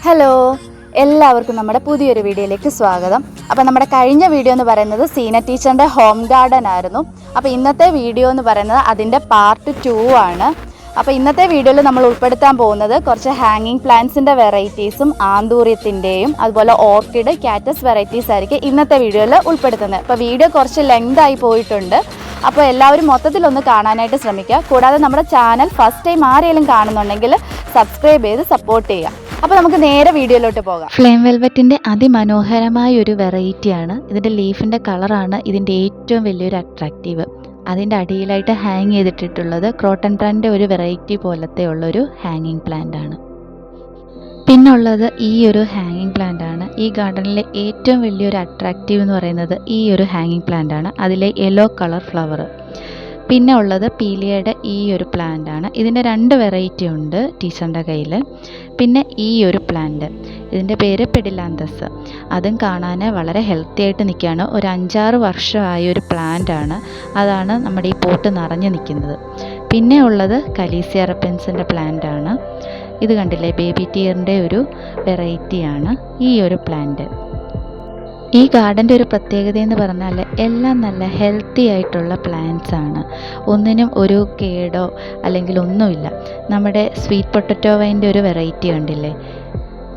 Hello, എല്ലാവർക്കും നമ്മുടെ പുതിയൊരു വീഡിയോയിലേക്ക് സ്വാഗതം. അപ്പോൾ നമ്മുടെ കഴിഞ്ഞ വീഡിയോ എന്ന് പറയുന്നത് സീന ടീച്ചറിൻ്റെ ഹോം ഗാർഡൻ ആയിരുന്നു. അപ്പോൾ ഇന്നത്തെ വീഡിയോ എന്ന് പറയുന്നത് അതിൻ്റെ പാർട്ട് 2 ആണ്. അപ്പോൾ ഇന്നത്തെ വീഡിയോയിൽ നമ്മൾ ഉൾപ്പെടുത്താൻ പോകുന്നത് കുറച്ച് ഹാങ്ങിങ് പ്ലാന്റ്സിൻ്റെ വെറൈറ്റീസും ആന്തൂര്യത്തിൻ്റെയും അതുപോലെ ഓർക്കിഡ്, കാറ്റസ് വെറൈറ്റീസ് ആയിരിക്കും ഇന്നത്തെ വീഡിയോയിൽ ഉൾപ്പെടുത്തുന്നത്. അപ്പോൾ വീഡിയോ കുറച്ച് ലെങ്ത് ആയി പോയിട്ടുണ്ട്. അപ്പോൾ എല്ലാവരും മൊത്തത്തിലൊന്ന് കാണാനായിട്ട് ശ്രമിക്കുക. കൂടാതെ നമ്മുടെ ചാനൽ ഫസ്റ്റ് ടൈം ആരെങ്കിലും കാണുന്നുണ്ടെങ്കിൽ സബ്സ്ക്രൈബ് ചെയ്ത് സപ്പോർട്ട് ചെയ്യുക. അപ്പോൾ നമുക്ക് നേരെ വീഡിയോയിലോട്ട് പോകാം. ഫ്ലെയിം വെൽവെറ്റിൻ്റെ അതിമനോഹരമായ ഒരു വെറൈറ്റിയാണ്. ഇതിൻ്റെ ലീഫിൻ്റെ കളറാണ് ഇതിൻ്റെ ഏറ്റവും വലിയൊരു അട്രാക്റ്റീവ്. അതിൻ്റെ അടിയിലായിട്ട് ഹാങ് ചെയ്തിട്ടുള്ളത് ക്രോട്ടൺ പ്ലാന്റിൻ്റെ ഒരു വെറൈറ്റി പോലത്തെ ഉള്ളൊരു ഹാങ്ങിങ് പ്ലാന്റ് ആണ്. പിന്നുള്ളത് ഈ ഒരു ഹാങ്ങിങ് പ്ലാന്റ് ആണ്. ഈ ഗാർഡനിലെ ഏറ്റവും വലിയൊരു അട്രാക്റ്റീവ് എന്ന് പറയുന്നത് ഈ ഒരു ഹാങ്ങിങ് പ്ലാന്റ് ആണ്. അതിലെ യെല്ലോ കളർ ഫ്ലവർ. പിന്നെ ഉള്ളത് പീലിയയുടെ ഈ ഒരു പ്ലാന്റ് ആണ്. ഇതിൻ്റെ 2 വെറൈറ്റി ഉണ്ട് ടീച്ചറിൻ്റെ കയ്യിൽ. പിന്നെ ഈ ഒരു പ്ലാന്റ്, ഇതിൻ്റെ പേര് പെഡിലാന്തസ്. അതും കാണാൻ വളരെ ഹെൽത്തി ആയിട്ട് നിൽക്കുകയാണ്. ഒരു 5-6 വർഷമായ ഒരു പ്ലാന്റ് ആണ്. അതാണ് നമ്മുടെ ഈ പോട്ട് നിറഞ്ഞു നിൽക്കുന്നത്. പിന്നെ ഉള്ളത് കലീസിയ റെപ്പൻസിൻ്റെ പ്ലാന്റ് ആണ്. ഇത് കണ്ടില്ലേ, ബേബി ടീറിൻ്റെ ഒരു വെറൈറ്റിയാണ് ഈ ഒരു പ്ലാന്റ്. ഈ ഗാർഡൻ്റെ ഒരു പ്രത്യേകത എന്ന് പറഞ്ഞാൽ എല്ലാം നല്ല ഹെൽത്തി ആയിട്ടുള്ള പ്ലാന്റ്സ് ആണ്. ഒന്നിനും ഒരു കേടോ അല്ലെങ്കിൽ ഒന്നുമില്ല. നമ്മുടെ സ്വീറ്റ് പൊട്ടറ്റോ വൈൻ്റെ ഒരു വെറൈറ്റി കണ്ടില്ലേ,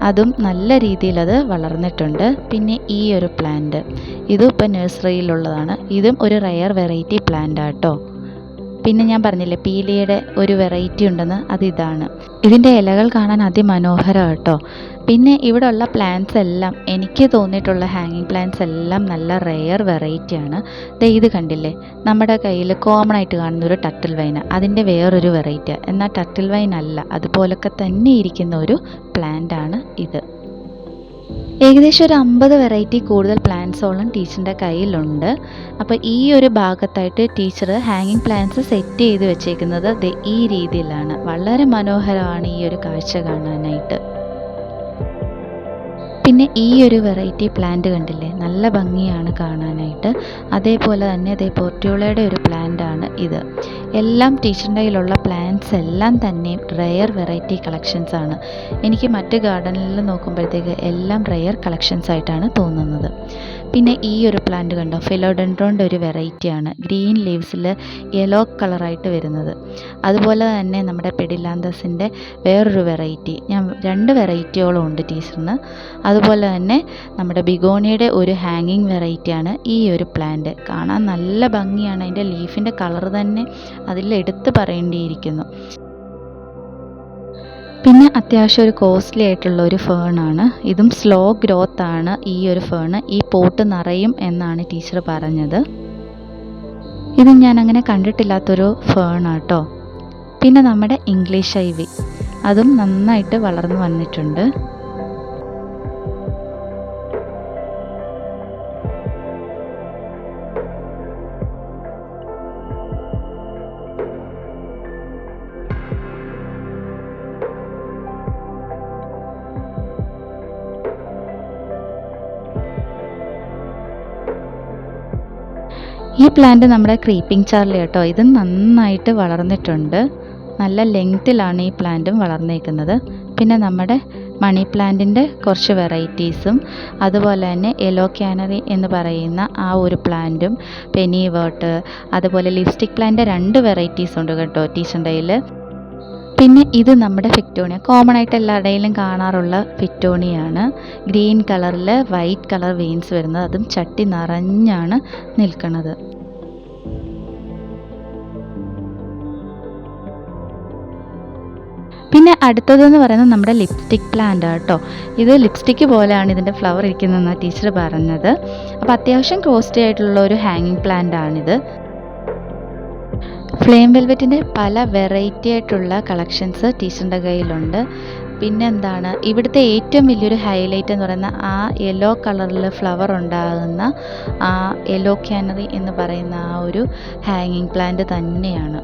അതും നല്ല രീതിയിൽ അത് വളർന്നിട്ടുണ്ട്. പിന്നെ ഈ ഒരു പ്ലാന്റ്, ഇതും ഇപ്പം നഴ്സറിയിലുള്ളതാണ്. ഇതും ഒരു റയർ വെറൈറ്റി പ്ലാന്റ് ആട്ടോ. പിന്നെ ഞാൻ പറഞ്ഞില്ലേ പീലിയുടെ ഒരു വെറൈറ്റി ഉണ്ടെന്ന്, അതിതാണ്. ഇതിൻ്റെ ഇലകൾ കാണാൻ അതിമനോഹരം കേട്ടോ. പിന്നെ ഇവിടെ ഉള്ള പ്ലാന്റ്സ് എല്ലാം, എനിക്ക് തോന്നിയിട്ടുള്ള ഹാങ്ങിങ് പ്ലാന്റ്സ് എല്ലാം നല്ല റെയർ വെറൈറ്റിയാണ്. ഇത് കണ്ടില്ലേ, നമ്മുടെ കയ്യിൽ കോമൺ ആയിട്ട് കാണുന്ന ഒരു ടർട്ടിൽ വൈൻ, അതിൻ്റെ വേറൊരു വെറൈറ്റി. എന്നാൽ ടർട്ടിൽ വൈൻ അല്ല, അതുപോലൊക്കെ തന്നെ ഇരിക്കുന്ന ഒരു പ്ലാന്റ് ആണ് ഇത്. ഏകദേശം ഒരു 50 വെറൈറ്റി കൂടുതൽ പ്ലാന്റ്സോളം ടീച്ചറിൻ്റെ കയ്യിലുണ്ട്. അപ്പോൾ ഈ ഒരു ഭാഗത്തായിട്ട് ടീച്ചർ ഹാങ്ങിങ് പ്ലാന്റ്സ് സെറ്റ് ചെയ്ത് വെച്ചേക്കുന്നത് ഈ രീതിയിലാണ്. വളരെ മനോഹരമാണ് ഈ ഒരു കാഴ്ച കാണാനായിട്ട്. പിന്നെ ഈ ഒരു വെറൈറ്റി പ്ലാന്റ് കണ്ടില്ലേ, നല്ല ഭംഗിയാണ് കാണാനായിട്ട്. അതേപോലെ തന്നെ പോർട്യൂളയുടെ ഒരു പ്ലാന്റ് ആണ് ഇത്. എല്ലാം ടീച്ചറിൻ്റെ കയ്യിലുള്ള പ്ലാന്റ്സ് എല്ലാം തന്നെ റെയർ വെറൈറ്റി കളക്ഷൻസ് ആണ്. എനിക്ക് മറ്റ് ഗാർഡനിൽ നോക്കുമ്പോഴത്തേക്ക് എല്ലാം റെയർ കളക്ഷൻസ് ആയിട്ടാണ് തോന്നുന്നത്. പിന്നെ ഈ ഒരു പ്ലാന്റ് കണ്ടോ, ഫിലോഡെൻഡ്രോൻ്റെ ഒരു വെറൈറ്റിയാണ്. ഗ്രീൻ ലീവ്സിൽ യെല്ലോ കളറായിട്ട് വരുന്നത്. അതുപോലെ തന്നെ നമ്മുടെ പെഡിലാന്തസിൻ്റെ വേറൊരു വെറൈറ്റി, ഞാൻ 2 വെറൈറ്റിയോളം ഉണ്ട് ടീച്ചറിന്. അതുപോലെ തന്നെ നമ്മുടെ ബിഗോണിയുടെ ഒരു ഹാങ്ങിങ് വെറൈറ്റിയാണ് ഈ ഒരു പ്ലാന്റ്. കാണാൻ നല്ല ഭംഗിയാണ്. അതിൻ്റെ ലീഫിൻ്റെ കളർ തന്നെ അതിൽ എടുത്ത് പറയേണ്ടിയിരിക്കുന്നു. പിന്നെ അത്യാവശ്യം ഒരു കോസ്റ്റ്ലി ആയിട്ടുള്ള ഒരു ഫേണാണ്. ഇതും സ്ലോ ഗ്രോത്ത് ആണ് ഈ ഒരു ഫേണ്. ഈ പോട്ട് നിറയും എന്നാണ് ടീച്ചർ പറഞ്ഞത്. ഇത് ഞാൻ അങ്ങനെ കണ്ടിട്ടില്ലാത്തൊരു ഫേണാട്ടോ. പിന്നെ നമ്മുടെ ഇംഗ്ലീഷ് ഐവി, അതും നന്നായിട്ട് വളർന്നു വന്നിട്ടുണ്ട്. ഈ പ്ലാന്റ് നമ്മുടെ ക്രീപ്പിംഗ് ചാർലി കേട്ടോ. ഇത് നന്നായിട്ട് വളർന്നിട്ടുണ്ട്. നല്ല ലെങ്ത്തിലാണ് ഈ പ്ലാന്റും വളർന്നേക്കുന്നത്. പിന്നെ നമ്മുടെ മണി പ്ലാന്റിൻ്റെ കുറച്ച് വെറൈറ്റീസും, അതുപോലെ തന്നെ യെല്ലോ ക്യാനറി എന്ന് പറയുന്ന ആ ഒരു പ്ലാന്റും, പെനി വേർട്ട്, അതുപോലെ ലിപ്സ്റ്റിക് പ്ലാന്റിൻ്റെ 2 വെറൈറ്റീസ് ഉണ്ട് കേട്ടോ ടീച്ചറിൻ്റെ കയ്യിൽ. പിന്നെ ഇത് നമ്മുടെ ഫിക്ടോണിയ, കോമൺ ആയിട്ട് എല്ലാവരുടെയിലും കാണാറുള്ള ഫിക്ടോണിയാണ്. ഗ്രീൻ കളറിൽ വൈറ്റ് കളർ വെയിൻസ് വരുന്നത്, അതും ചട്ടി നിറഞ്ഞാണ് നിൽക്കുന്നത്. പിന്നെ അടുത്തതെന്ന് പറയുന്നത് നമ്മുടെ ലിപ്സ്റ്റിക് പ്ലാന്റ് കേട്ടോ. ഇത് ലിപ്സ്റ്റിക്ക് പോലെയാണ് ഇതിൻ്റെ ഫ്ലവർ ഇരിക്കുന്നതെന്നാണ് ടീച്ചർ പറഞ്ഞത്. അപ്പോൾ അത്യാവശ്യം കോസ്റ്റ്ലി ആയിട്ടുള്ള ഒരു ഹാങ്ങിങ് പ്ലാന്റ് ആണിത്. ഫ്ലെയിം വെൽവെറ്റിൻ്റെ പല വെറൈറ്റി ആയിട്ടുള്ള കളക്ഷൻസ് ടീച്ചറിൻ്റെ കയ്യിലുണ്ട്. പിന്നെ എന്താണ്, ഇവിടുത്തെ ഏറ്റവും വലിയൊരു ഹൈലൈറ്റ് എന്ന് പറയുന്ന ആ യെല്ലോ കളറിൽ ഫ്ലവർ ഉണ്ടാകുന്ന ആ യെല്ലോ ക്യാനറി എന്ന് പറയുന്ന ആ ഒരു ഹാങ്ങിങ് പ്ലാന്റ് തന്നെയാണ്.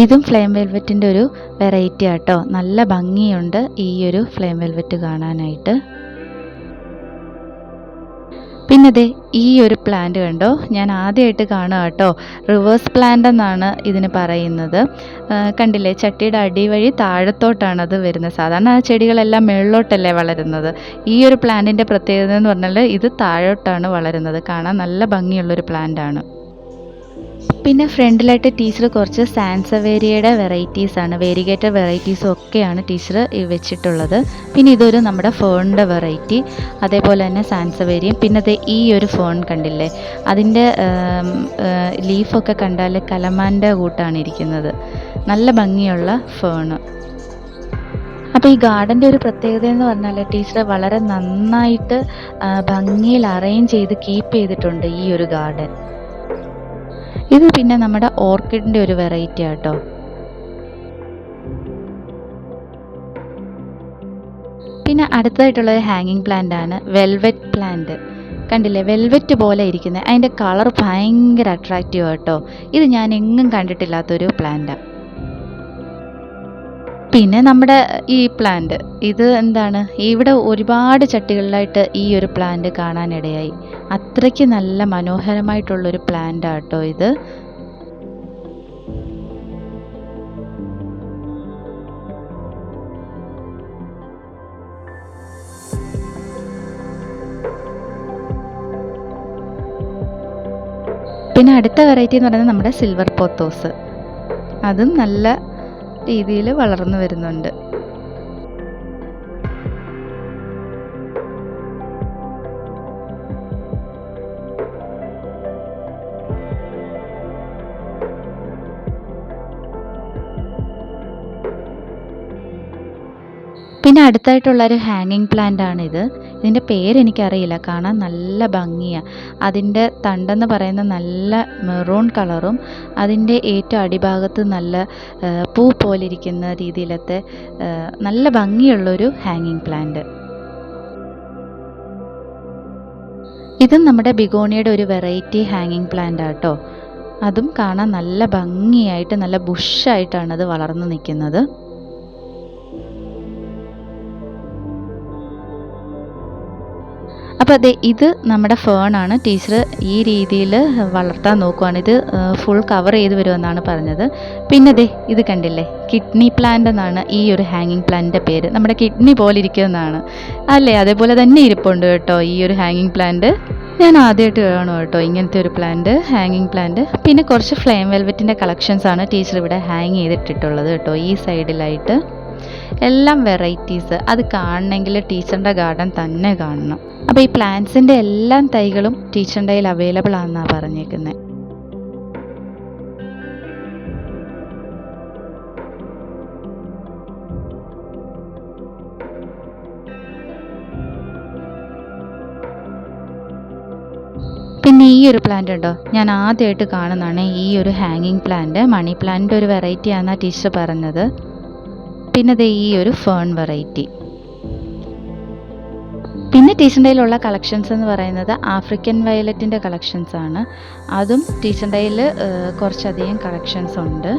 ഇതും ഫ്ലെയിം വെൽവെറ്റിൻ്റെ ഒരു വെറൈറ്റി ആട്ടോ. നല്ല ഭംഗിയുണ്ട് ഈ ഒരു ഫ്ലെയിം വെൽവെറ്റ് കാണാനായിട്ട്. പിന്നെ ദേ ഈ ഒരു പ്ലാന്റ് കണ്ടോ, ഞാൻ ആദ്യമായിട്ട് കാണുക കേട്ടോ. റിവേഴ്സ് പ്ലാന്റ് എന്നാണ് ഇതിന് പറയുന്നത്. കണ്ടില്ലേ, ചട്ടിയുടെ അടി വഴി താഴത്തോട്ടാണ് അത് വരുന്നത്. സാധാരണ ആ ചെടികളെല്ലാം മുകളിലോട്ടല്ലേ വളരുന്നത്. ഈ ഒരു പ്ലാന്റിൻ്റെ പ്രത്യേകത എന്ന് പറഞ്ഞാൽ ഇത് താഴോട്ടാണ് വളരുന്നത്. കാണാൻ നല്ല ഭംഗിയുള്ളൊരു പ്ലാന്റ് ആണ്. പിന്നെ ഫ്രണ്ടിലായിട്ട് ടീച്ചർ കുറച്ച് സാൻസവേരിയയുടെ വെറൈറ്റീസാണ്, വേരിഗേറ്റഡ് വെറൈറ്റീസും ഒക്കെയാണ് ടീച്ചർ വെച്ചിട്ടുള്ളത്. പിന്നെ ഇതൊരു നമ്മുടെ ഫേണിൻ്റെ വെറൈറ്റി, അതേപോലെ തന്നെ സാൻസവേരിയം. പിന്നെ അത് ഈ ഒരു ഫേൺ കണ്ടില്ലേ, അതിൻ്റെ ലീഫൊക്കെ കണ്ടാൽ കലമാൻ്റെ കൂട്ടാണ് ഇരിക്കുന്നത്. നല്ല ഭംഗിയുള്ള ഫേണ്. അപ്പോൾ ഈ ഗാർഡൻ്റെ ഒരു പ്രത്യേകത എന്ന് പറഞ്ഞാൽ ടീച്ചർ വളരെ നന്നായിട്ട് ഭംഗിയിൽ അറേഞ്ച് ചെയ്ത് കീപ്പ് ചെയ്തിട്ടുണ്ട് ഈ ഒരു ഗാർഡൻ. ഇത് പിന്നെ നമ്മുടെ ഓർക്കിഡിൻ്റെ ഒരു വെറൈറ്റി ആട്ടോ. പിന്നെ അടുത്തതായിട്ടുള്ളത് ഹാങ്ങിങ് പ്ലാന്റ് ആണ്, വെൽവെറ്റ് പ്ലാന്റ്. കണ്ടില്ലേ, വെൽവെറ്റ് പോലെ ഇരിക്കുന്നത്. അതിൻ്റെ കളർ ഭയങ്കര അട്രാക്റ്റീവ് ആട്ടോ. ഇത് ഞാൻ എങ്ങും കണ്ടിട്ടില്ലാത്തൊരു പ്ലാന്റാണ്. പിന്നെ നമ്മുടെ ഈ പ്ലാന്റ്, ഇത് എന്താണ്, ഇവിടെ ഒരുപാട് ചട്ടികളിലായിട്ട് ഈ ഒരു പ്ലാന്റ് കാണാനിടയായി. അത്രയ്ക്ക് നല്ല മനോഹരമായിട്ടുള്ളൊരു പ്ലാന്റ് ആട്ടോ ഇത്. പിന്നെ അടുത്ത വെറൈറ്റി എന്ന് പറയുന്നത് നമ്മുടെ സിൽവർ പോത്തോസ്. അതും നല്ല രീതിയിൽ വളർന്നു വരുന്നുണ്ട്. പിന്നെ അടുത്തായിട്ടുള്ളൊരു ഹാങ്ങിങ് പ്ലാന്റ് ആണിത്. ഇതിൻ്റെ പേരെനിക്കറിയില്ല, കാണാൻ നല്ല ഭംഗിയാണ്. അതിൻ്റെ തണ്ടെന്ന് പറയുന്ന നല്ല മെറൂൺ കളറും അതിൻ്റെ ഏറ്റവും അടിഭാഗത്ത് നല്ല പൂ പോലിരിക്കുന്ന രീതിയിലത്തെ നല്ല ഭംഗിയുള്ളൊരു ഹാങ്ങിങ് പ്ലാന്റ്. ഇതും നമ്മുടെ ബിഗോണിയുടെ ഒരു വെറൈറ്റി ഹാങ്ങിങ് പ്ലാന്റ് ആട്ടോ. അതും കാണാൻ നല്ല ഭംഗിയായിട്ട് നല്ല ബുഷായിട്ടാണ് അത് വളർന്നു നിൽക്കുന്നത്. അപ്പോൾ അതെ, ഇത് നമ്മുടെ ഫേണാണ്. ടീച്ചർ ഈ രീതിയിൽ വളർത്താൻ നോക്കുവാണ്. ഇത് ഫുൾ കവർ ചെയ്ത് വരുമെന്നാണ് പറഞ്ഞത്. പിന്നെ ദേ ഇത് കണ്ടില്ലേ, കിഡ്നി പ്ലാന്റ് എന്നാണ് ഈ ഒരു ഹാങ്ങിങ് പ്ലാന്റിൻ്റെ പേര്. നമ്മുടെ കിഡ്നി പോലെ ഇരിക്കുമെന്നാണ് അല്ലേ, അതേപോലെ തന്നെ ഇരിപ്പുണ്ട് കേട്ടോ ഈ ഒരു ഹാങ്ങിങ് പ്ലാന്റ്. ഞാൻ ആദ്യമായിട്ട് കാണും കേട്ടോ ഇങ്ങനത്തെ ഒരു പ്ലാന്റ്, ഹാങ്ങിങ് പ്ലാന്റ്. പിന്നെ കുറച്ച് ഫ്ലെയിം വെൽവെറ്റിൻ്റെ കളക്ഷൻസാണ് ടീച്ചർ ഇവിടെ ഹാങ് ചെയ്തിട്ടിട്ടുള്ളത് കേട്ടോ, ഈ സൈഡിലായിട്ട്. എല്ലാം വെറൈറ്റീസ്. അത് കാണണമെങ്കിൽ ടീച്ചറിൻ്റെ ഗാർഡൻ തന്നെ കാണണം. അപ്പോൾ ഈ പ്ലാന്റ്സിൻ്റെ എല്ലാം തൈകളും ടീച്ചറിൻ്റെ കയ്യിൽ അവൈലബിൾ ആണെന്നാണ് പറഞ്ഞേക്കുന്നത്. പിന്നെ ഈ ഒരു പ്ലാന്റ് ഉണ്ടോ, ഞാൻ ആദ്യമായിട്ട് കാണുന്നതാണ് ഈ ഒരു ഹാങ്ങിങ് പ്ലാന്റ്. മണി പ്ലാന്റിൻ്റെ ഒരു വെറൈറ്റി ആണെന്നാണ് ടീച്ചർ പറഞ്ഞത്. പിന്നെ ദേ ഈ ഒരു ഫേൺ വെറൈറ്റി. പിന്നെ ടീച്ചറിൻ്റെ കയ്യിലുള്ള കളക്ഷൻസ് എന്ന് പറയുന്നത് ആഫ്രിക്കൻ വയലറ്റിൻ്റെ കളക്ഷൻസ് ആണ്. അതും ടീച്ചറിൻ്റെ കയ്യിൽ കുറച്ചധികം കളക്ഷൻസ് ഉണ്ട്.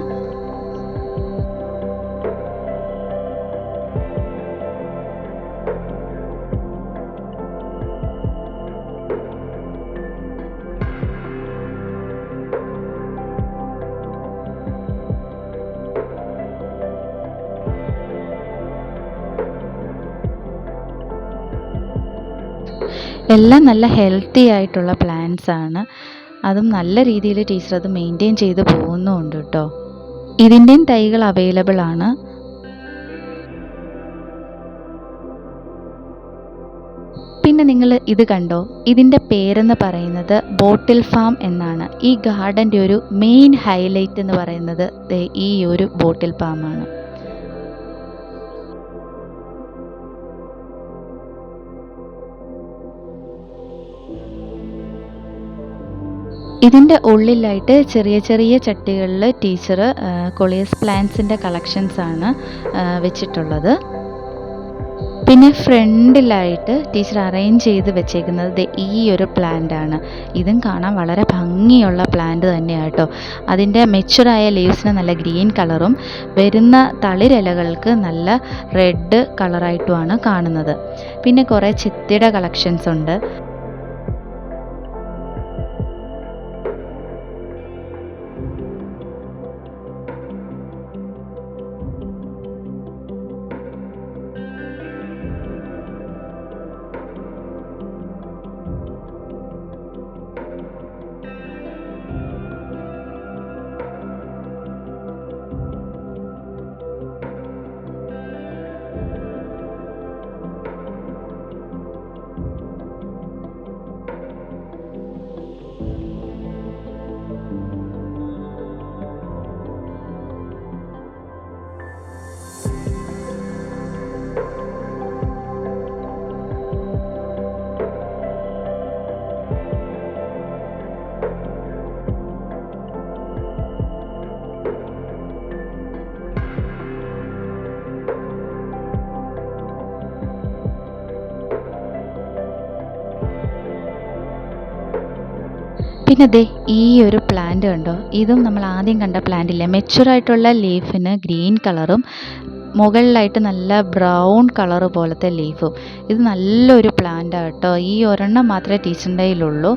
എല്ലാം നല്ല ഹെൽത്തി ആയിട്ടുള്ള പ്ലാന്റ്സ് ആണ്. അതും നല്ല രീതിയിൽ ടീച്ചർ അത് മെയിൻറ്റെയിൻ ചെയ്ത് പോകുന്നുമുണ്ട് കേട്ടോ. ഇതിൻ്റെയും തൈകൾ അവൈലബിൾ ആണ്. പിന്നെ നിങ്ങൾ ഇത് കണ്ടോ, ഇതിൻ്റെ പേരെന്ന് പറയുന്നത് ബോട്ടിൽ ഫാം എന്നാണ്. ഈ ഗാർഡൻ്റെ ഒരു മെയിൻ ഹൈലൈറ്റ് എന്ന് പറയുന്നത് ഈ ഒരു ബോട്ടിൽ ഫാമാണ്. ഇതിൻ്റെ ഉള്ളിലായിട്ട് ചെറിയ ചെറിയ ചട്ടികളിൽ ടീച്ചർ കൊളിയസ് പ്ലാന്റ്സിൻ്റെ കളക്ഷൻസാണ് വെച്ചിട്ടുള്ളത്. പിന്നെ ഫ്രണ്ടിലായിട്ട് ടീച്ചർ അറേഞ്ച് ചെയ്ത് വെച്ചേക്കുന്നത് ഈ ഒരു പ്ലാന്റ് ആണ്. ഇതും കാണാൻ വളരെ ഭംഗിയുള്ള പ്ലാന്റ് തന്നെയാണ് കേട്ടോ. അതിൻ്റെ മെച്ചുറായ ലീവ്സിന് നല്ല ഗ്രീൻ കളറും വരുന്ന തളിരിലകൾക്ക് നല്ല റെഡ് കളറായിട്ടുമാണ് കാണുന്നത്. പിന്നെ കുറേ ചിത്തിയുടെ കളക്ഷൻസ് ഉണ്ട്. പിന്നെ ദേ ഈ ഒരു പ്ലാന്റ് കണ്ടോ, ഇതും നമ്മൾ ആദ്യം കണ്ട പ്ലാന്റില്ലേ, മെച്ചുറായിട്ടുള്ള ലീഫിന് ഗ്രീൻ കളറും മുകളിലായിട്ട് നല്ല ബ്രൗൺ കളറ് പോലത്തെ ലീഫും. ഇത് നല്ലൊരു പ്ലാന്റാണ് കേട്ടോ. ഈ ഒരെണ്ണം മാത്രമേ ടീച്ചറിൻ്റെ കയ്യിലുള്ളൂ.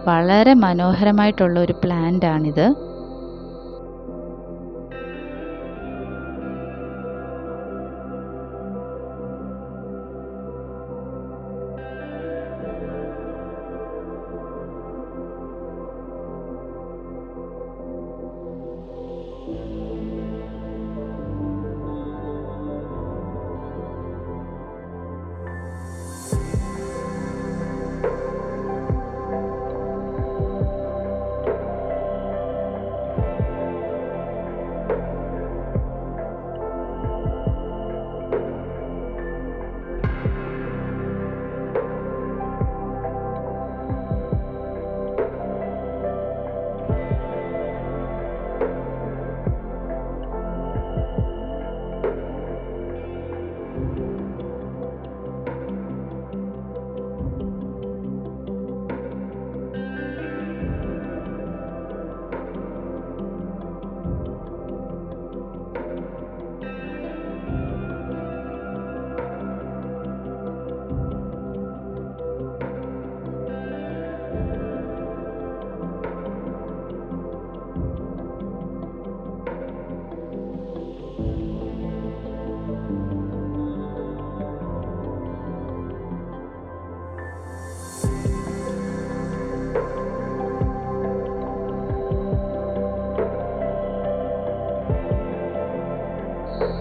വളരെ മനോഹരമായിട്ടുള്ള ഒരു പ്ലാന്റാണിത്.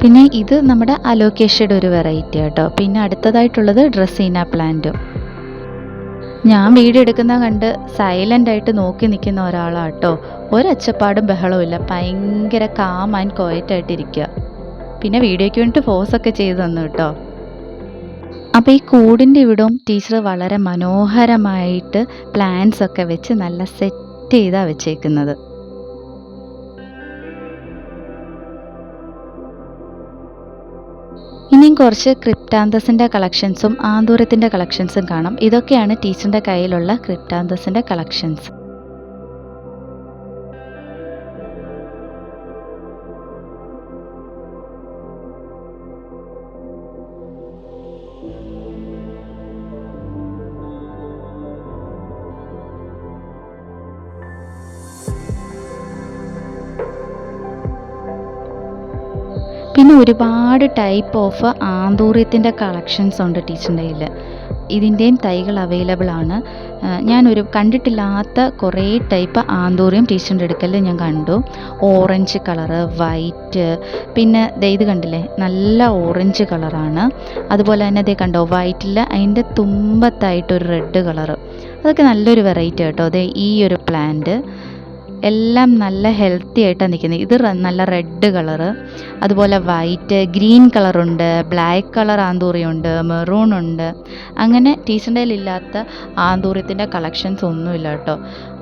പിന്നെ ഇത് നമ്മുടെ അലോക്കേഷ്യയുടെ ഒരു വെറൈറ്റി കേട്ടോ. പിന്നെ അടുത്തതായിട്ടുള്ളത് ഡ്രസീന പ്ലാന്റും. ഞാൻ വീഡിയോ എടുക്കുന്ന കണ്ട് സൈലൻ്റ് ആയിട്ട് നോക്കി നിൽക്കുന്ന ഒരാളാണ് കേട്ടോ. ഒരച്ചപ്പാടും ബഹളവും ഇല്ല, ഭയങ്കര കാം ആൻഡ് ക്വയറ്റായിട്ടിരിക്കുക. പിന്നെ വീഡിയോയ്ക്ക് വേണ്ടിയിട്ട് ഫോസൊക്കെ ചെയ്ത് തന്നു കേട്ടോ. അപ്പോൾ ഈ കൂടിൻ്റെ ഇവിടവും ടീച്ചർ വളരെ മനോഹരമായിട്ട് പ്ലാന്റ്സ് ഒക്കെ വെച്ച് നല്ല സെറ്റ് ചെയ്താണ് വെച്ചേക്കുന്നത്. ഇനിയും കുറച്ച് ക്രിപ്റ്റാന്തസിൻ്റെ കളക്ഷൻസും ആന്തൂരത്തിൻ്റെ കളക്ഷൻസും കാണാം. ഇതൊക്കെയാണ് ടീച്ചറിൻ്റെ കയ്യിലുള്ള ക്രിപ്റ്റാന്തസിൻ്റെ കളക്ഷൻസ്. പിന്നെ ഒരുപാട് ടൈപ്പ് ഓഫ് ആന്തൂര്യത്തിൻ്റെ കളക്ഷൻസ് ഉണ്ട് ടീച്ചറിൻ്റെ കയ്യിൽ. ഇതിൻ്റെയും തൈകൾ അവൈലബിൾ ആണ്. ഞാനൊരു കണ്ടിട്ടില്ലാത്ത കുറേ ടൈപ്പ് ആന്തൂര്യം ടീച്ചറിൻ്റെ അടുക്കൽ ഞാൻ കണ്ടു. ഓറഞ്ച് കളറ്, വൈറ്റ്, പിന്നെ ഇത് കണ്ടില്ലേ നല്ല ഓറഞ്ച് കളറാണ്. അതുപോലെ തന്നെ ദേ കണ്ടോ വൈറ്റിൽ അതിൻ്റെ തുമ്പത്തായിട്ടൊരു റെഡ് കളറ്. അതൊക്കെ നല്ലൊരു വെറൈറ്റി കേട്ടോ. അതെ ഈ ഒരു പ്ലാന്റ് എല്ലാം നല്ല ഹെൽത്തി ആയിട്ടാണ് നിൽക്കുന്നത്. ഇത് നല്ല റെഡ് കളറ്, അതുപോലെ വൈറ്റ്, ഗ്രീൻ കളറുണ്ട്, ബ്ലാക്ക് കളർ ആന്തൂറിയുണ്ട്, മെറൂൺ ഉണ്ട്. അങ്ങനെ ടീച്ചറിൻ്റെ കയ്യിലില്ലാത്ത ആന്തൂര്യത്തിൻ്റെ കളക്ഷൻസ് ഒന്നുമില്ല കേട്ടോ.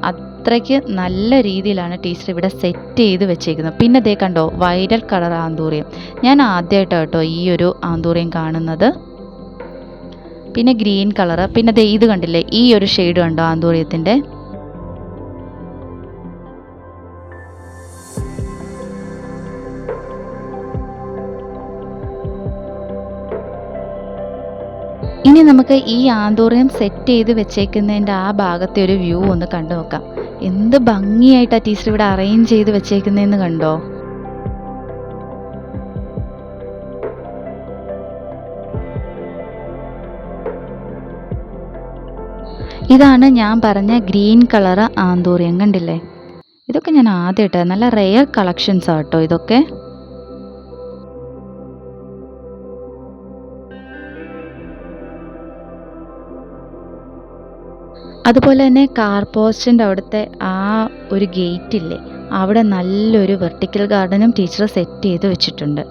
അത്രയ്ക്ക് നല്ല രീതിയിലാണ് ടീച്ചർ ഇവിടെ സെറ്റ് ചെയ്ത് വെച്ചേക്കുന്നത്. പിന്നെ ദേ കണ്ടോ വൈലറ്റ് കളർ ആന്തൂറിയം. ഞാൻ ആദ്യമായിട്ടാണ് കേട്ടോ ഈ ഒരു ആന്തൂറിയം കാണുന്നത്. പിന്നെ ഗ്രീൻ കളറ്, പിന്നെ ദേ ഇത് കണ്ടില്ലേ ഈ ഒരു ഷെയ്ഡ് കണ്ടോ ആന്തൂര്യത്തിൻ്റെ. ഇനി നമുക്ക് ഈ ആന്തൂറിയം സെറ്റ് ചെയ്ത് വെച്ചേക്കുന്നതിൻ്റെ ആ ഭാഗത്തെ ഒരു വ്യൂ ഒന്ന് കണ്ടു നോക്കാം. എന്ത് ഭംഗിയായിട്ടാണ് ടീച്ചർ ഇവിടെ അറേഞ്ച് ചെയ്ത് വെച്ചേക്കുന്നതെന്ന് കണ്ടോ. ഇതാണ് ഞാൻ പറഞ്ഞ ഗ്രീൻ കളർ ആന്തൂറിയം, കണ്ടില്ലേ. ഇതൊക്കെ ഞാൻ ആദ്യമായിട്ടാണ്, നല്ല റെയർ കളക്ഷൻസാണ് കേട്ടോ ഇതൊക്കെ. അതുപോലെ തന്നെ കാർ പോസ്റ്റിൻ്റെ അവിടുത്തെ ആ ഒരു ഗേറ്റ് ഇല്ലേ, അവിടെ നല്ലൊരു വെർട്ടിക്കൽ ഗാർഡനും ടീച്ചർ സെറ്റ് ചെയ്ത് വെച്ചിട്ടുണ്ട്.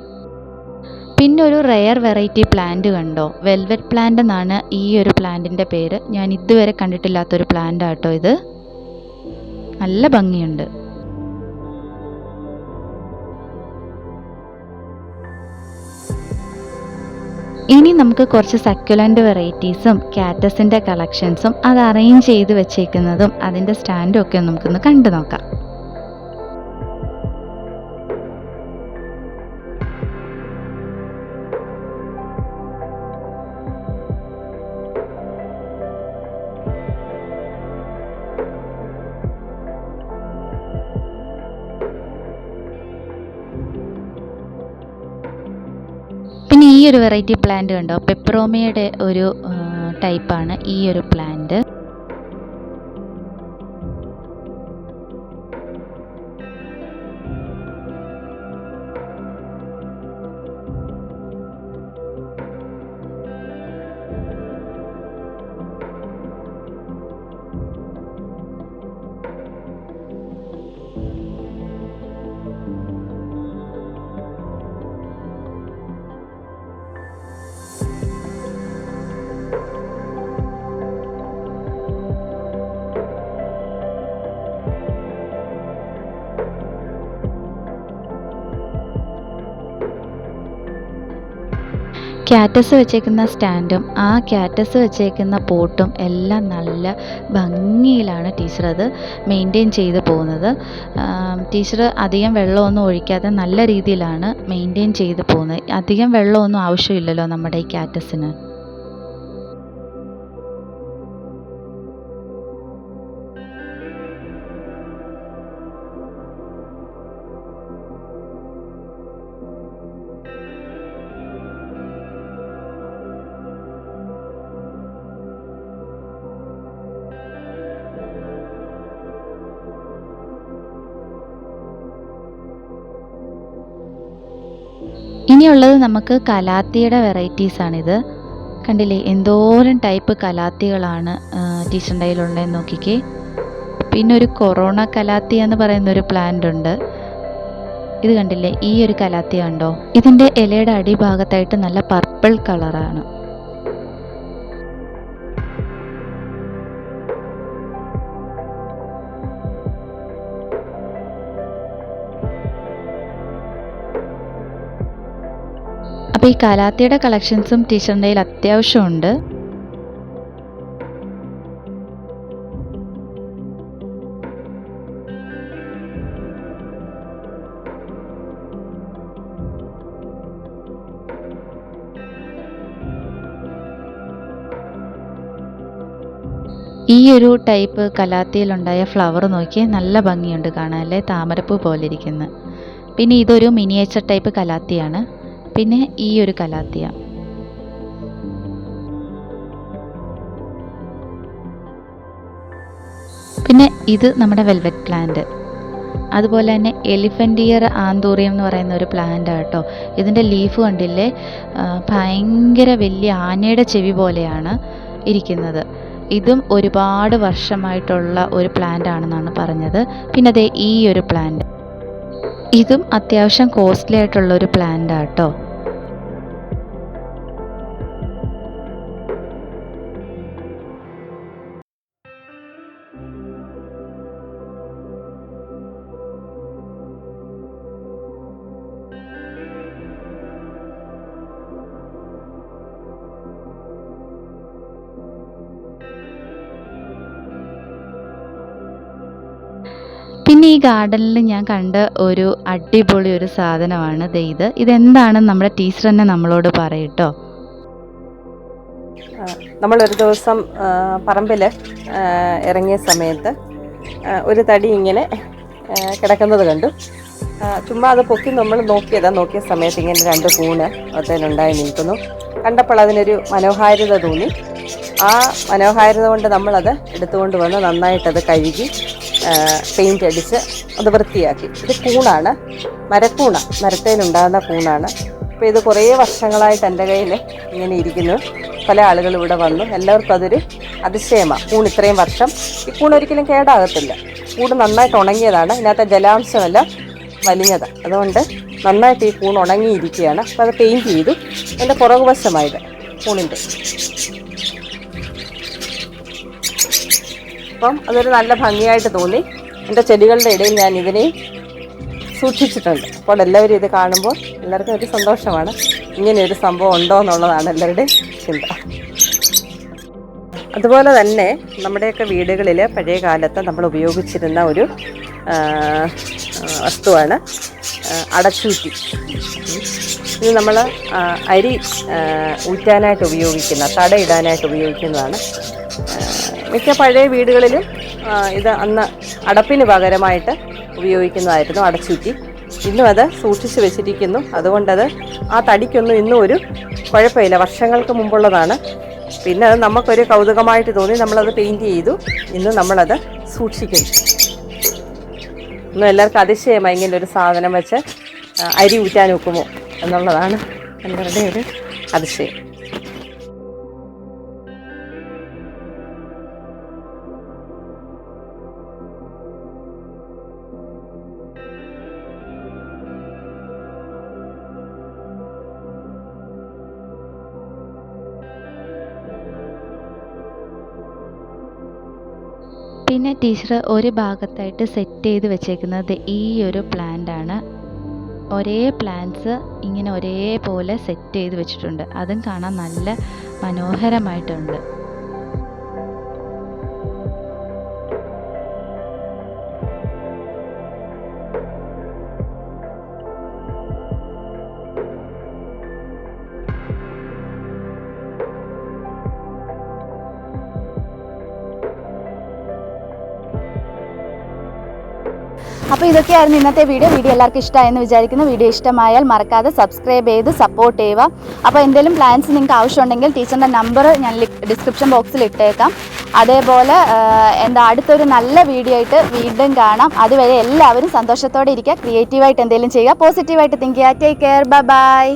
പിന്നെ ഒരു റെയർ വെറൈറ്റി പ്ലാന്റ് കണ്ടോ, വെൽവെറ്റ് പ്ലാന്റ് എന്നാണ് ഈ ഒരു പ്ലാന്റിൻ്റെ പേര്. ഞാൻ ഇതുവരെ കണ്ടിട്ടില്ലാത്തൊരു പ്ലാന്റ് ആട്ടോ ഇത്. നല്ല ഭംഗിയുണ്ട്. ഇനി നമുക്ക് കുറച്ച് സക്യുലൻ്റ് വെറൈറ്റീസും കാറ്റസിൻ്റെ കളക്ഷൻസും അത് അറേഞ്ച് ചെയ്ത് വെച്ചേക്കുന്നതും അതിൻ്റെ സ്റ്റാൻഡും ഒക്കെ നമുക്കൊന്ന് കണ്ടു നോക്കാം. പിന്നെ ഈ ഒരു വെറൈറ്റി പ്ലാന്റ് കണ്ടോ, പെപ്പറോമിയുടെ ഒരു ടൈപ്പാണ് ഈ ഒരു പ്ലാന്റ്. ക്യാറ്റസ് വെച്ചേക്കുന്ന സ്റ്റാൻഡും ആ ക്യാറ്റസ് വെച്ചേക്കുന്ന പോട്ടും എല്ലാം നല്ല ഭംഗിയിലാണ് ടീച്ചർ അത് മെയിൻറ്റെയിൻ ചെയ്ത് പോകുന്നത്. ടീച്ചർ അധികം വെള്ളമൊന്നും ഒഴിക്കാതെ നല്ല രീതിയിലാണ് മെയിൻറ്റെയിൻ ചെയ്ത് പോകുന്നത്. അധികം വെള്ളമൊന്നും ആവശ്യമില്ലല്ലോ നമ്മുടെ ഈ ക്യാറ്റസിന്. ഇനിയുള്ളത് നമുക്ക് കലാത്തിയുടെ വെറൈറ്റീസാണിത്. കണ്ടില്ലേ എന്തോരം ടൈപ്പ് കലാത്തികളാണ് ടീച്ചറിൻ്റെ കയ്യിലുള്ളതെന്ന് നോക്കിക്കേ. പിന്നെ ഒരു കൊറോണ കലാത്തി എന്ന് പറയുന്നൊരു പ്ലാന്റ് ഉണ്ട്. ഇത് കണ്ടില്ലേ, ഈ ഒരു കലാത്തി കണ്ടോ, ഇതിൻ്റെ ഇലയുടെ അടിഭാഗത്തായിട്ട് നല്ല പർപ്പിൾ കളറാണ്. അപ്പോൾ ഈ കലാത്തിയുടെ കളക്ഷൻസും ടീച്ചറിൻ്റെ കയ്യിൽ അത്യാവശ്യമുണ്ട്. ഈ ഒരു ടൈപ്പ് കലാത്തിയിലുണ്ടായ ഫ്ലവർ നോക്കി നല്ല ഭംഗിയുണ്ട് കാണാൻ, അല്ലേ, താമരപ്പൂ പോലെ ഇരിക്കുന്നു. പിന്നെ ഇതൊരു മിനിയേച്ചർ ടൈപ്പ് കലാത്തിയാണ്. പിന്നെ ഈ ഒരു കലാത്തിയ. പിന്നെ ഇത് നമ്മുടെ വെൽവെറ്റ് പ്ലാന്റ്. അതുപോലെ തന്നെ എലിഫൻ്റ് ഇയർ ആന്തൂറിയം എന്ന് പറയുന്ന ഒരു പ്ലാന്റ് കേട്ടോ. ഇതിൻ്റെ ലീഫ് കണ്ടില്ലേ, ഭയങ്കര വലിയ ആനയുടെ ചെവി പോലെയാണ് ഇരിക്കുന്നത്. ഇതും ഒരുപാട് വർഷമായിട്ടുള്ള ഒരു പ്ലാന്റ് ആണെന്നാണ് പറഞ്ഞത്. പിന്നെ അതേ ഈ ഒരു പ്ലാന്റ്, ഇതും അത്യാവശ്യം കോസ്റ്റ്ലി ആയിട്ടുള്ള ഒരു പ്ലാന്റ് കേട്ടോ. പിന്നെ ഈ ഗാർഡനിൽ ഞാൻ കണ്ട ഒരു അടിപൊളി ഒരു സാധനമാണ് ഇത്. ഇതെന്താണെന്ന് നമ്മുടെ ടീച്ചർ തന്നെ നമ്മളോട് പറയട്ടോ. നമ്മളൊരു ദിവസം പറമ്പിൽ ഇറങ്ങിയ സമയത്ത് ഒരു തടി ഇങ്ങനെ കിടക്കുന്നത് കണ്ടു. ചുമ്മാ അത് പൊക്കി നമ്മൾ നോക്കിയ സമയത്ത് ഇങ്ങനെ 2 കൂണ് അതിലുണ്ടായി നിൽക്കുന്നു. കണ്ടപ്പോൾ അതിനൊരു മനോഹാരിത തോന്നി. ആ മനോഹാരിത കൊണ്ട് നമ്മളത് എടുത്തുകൊണ്ട് വന്ന് നന്നായിട്ടത് കഴുകി പെയിൻ്റ് അടിച്ച് അത് വൃത്തിയാക്കി. ഇത് കൂണാണ്, മരക്കൂണ, മരത്തേലുണ്ടാകുന്ന കൂണാണ്. അപ്പോൾ ഇത് കുറേ വർഷങ്ങളായിട്ട് എൻ്റെ കയ്യിൽ ഇങ്ങനെ ഇരിക്കുന്നു. പല ആളുകൾ ഇവിടെ വന്നു, എല്ലാവർക്കും അതൊരു അതിശയമാണ്. കൂൺ ഇത്രയും വർഷം, ഈ കൂൺ ഒരിക്കലും കേടാകത്തില്ല. കൂട് നന്നായിട്ട് ഉണങ്ങിയതാണ്, ഇതിനകത്തെ ജലാംശമെല്ലാം വലിഞ്ഞതാണ്. അതുകൊണ്ട് നന്നായിട്ട് ഈ കൂൺ ഉണങ്ങിയിരിക്കുകയാണ്. അപ്പോൾ അത് പെയിൻറ്റ് ചെയ്തു. എൻ്റെ പുറകുവശമായത് കൂണിൻ്റെ. അപ്പം അതൊരു നല്ല ഭംഗിയായിട്ട് തോന്നി. എൻ്റെ ചെടികളുടെ ഇടയിൽ ഞാൻ ഇതിനെ സൂക്ഷിച്ചിട്ടുണ്ട്. അപ്പോൾ എല്ലാവരും ഇത് കാണുമ്പോൾ എല്ലാവർക്കും ഒരു സന്തോഷമാണ്. ഇങ്ങനെയൊരു സംഭവം ഉണ്ടോ എന്നുള്ളതാണ് എല്ലാവരുടെയും ചിന്ത. അതുപോലെ തന്നെ നമ്മുടെയൊക്കെ വീടുകളിൽ പഴയ കാലത്ത് നമ്മൾ ഉപയോഗിച്ചിരുന്ന ഒരു വസ്തുവാണ് അടച്ചൂറ്റി. ഇത് നമ്മൾ അരി ഊറ്റാനായിട്ട് ഉപയോഗിക്കുന്ന, തടയിടാനായിട്ട് ഉപയോഗിക്കുന്നതാണ്. മിക്ക പഴയ വീടുകളിലും ഇത് അന്ന് അടപ്പിന് പകരമായിട്ട് ഉപയോഗിക്കുന്നതായിരുന്നു അടച്ചൂറ്റി. ഇന്നും അത് സൂക്ഷിച്ച് വെച്ചിരിക്കുന്നു. അതുകൊണ്ടത് ആ തടിക്കൊന്നും ഇന്നും ഒരു കുഴപ്പമില്ല. വർഷങ്ങൾക്ക് മുമ്പുള്ളതാണ്. പിന്നെ അത് നമുക്കൊരു കൗതുകമായിട്ട് തോന്നി, നമ്മളത് പെയിൻറ്റ് ചെയ്തു. ഇന്ന് നമ്മളത് സൂക്ഷിക്കുന്നു. ഇന്നും എല്ലാവർക്കും അതിശയമായി ഇങ്ങനെ ഒരു സാധനം വെച്ച് അരി ഊറ്റാൻ ഒക്കുമോ എന്നുള്ളതാണ് എല്ലാവരുടെയും ഒരു അതിശയം. പിന്നെ ടീച്ചർ ഒരു ഭാഗത്തായിട്ട് സെറ്റ് ചെയ്ത് വെച്ചേക്കുന്നത് ഈ ഒരു പ്ലാന്റ് ആണ്. ഒരേ പ്ലാന്റ്സ് ഇങ്ങനെ ഒരേപോലെ സെറ്റ് ചെയ്ത് വെച്ചിട്ടുണ്ട്. അതും കാണാൻ നല്ല മനോഹരമായിട്ടുണ്ട്. അപ്പോൾ ഇതൊക്കെയായിരുന്നു ഇന്നത്തെ വീഡിയോ. എല്ലാവർക്കും ഇഷ്ടമായെന്ന് വിചാരിക്കുന്നു. വീഡിയോ ഇഷ്ടമായാൽ മറക്കാതെ സബ്സ്ക്രൈബ് ചെയ്ത് സപ്പോർട്ട് ചെയ്യുക. അപ്പോൾ എന്തെങ്കിലും പ്ലാൻസ് നിങ്ങൾക്ക് ആവശ്യമുണ്ടെങ്കിൽ ടീച്ചറിൻ്റെ നമ്പർ ഞാൻ ഡിസ്ക്രിപ്ഷൻ ബോക്സിൽ ഇട്ടേക്കാം. അതേപോലെ അടുത്തൊരു നല്ല വീഡിയോ ആയിട്ട് വീണ്ടും കാണാം. അതുവരെ എല്ലാവരും സന്തോഷത്തോടെ ഇരിക്കുക, ക്രിയേറ്റീവായിട്ട് എന്തെങ്കിലും ചെയ്യുക, പോസിറ്റീവായിട്ട് തിങ്ക് ചെയ്യുക. Take care, bye bye.